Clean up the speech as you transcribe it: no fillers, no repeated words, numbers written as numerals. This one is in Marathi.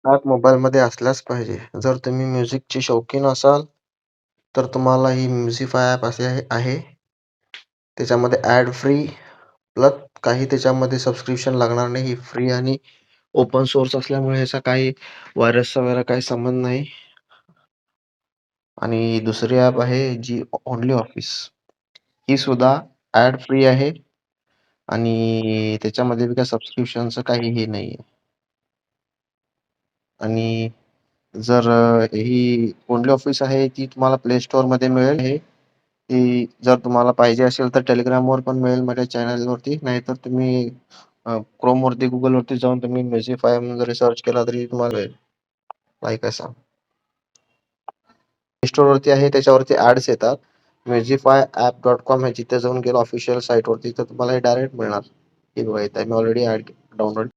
ॲप मोबाईलमध्ये असल्याच पाहिजे. जर तुम्ही म्युझिकचे शौकीन असाल, तर तुम्हाला ही म्युझिफाय ॲप असे आहे. त्याच्यामध्ये ॲड फ्री प्लस काही त्याच्यामध्ये सबस्क्रिप्शन लागणार नाही. ही फ्री आणि ओपन सोर्स असल्यामुळे ह्याचा काही व्हायरसचा वगैरे काही संबंध नाही. आणि दुसरी ॲप आहे जी ओन्ली ऑफिस. ही सुद्धा ॲड फ्री आहे आणि त्याच्यामध्ये बी काही सबस्क्रिप्शनचं काही हे नाहीये. आणि जर ही ओन्ली ऑफिस आहे ती तुम्हाला प्ले स्टोअरमध्ये मिळेल. ती जर तुम्हाला पाहिजे असेल तर Telegramवर पण मिळेल माझ्या चॅनलवरती. नाहीतर तुम्ही Chromeवरती, Googleवरती जाऊन तुम्ही म्युझिफाय म्हणून जरी सर्च केला तरी तुम्हाला मिळेल. लाइक असा. प्ले स्टोअरवरती आहे त्याच्यावरती ॲड्स येतात. musifyapp.com आहे जिथे जाऊन गेलो ऑफिशियल साइटवरती तर तुम्हाला हे डायरेक्ट मिळणार. हे बघा इथे मी ऑलरेडी ॲड डाउनलोड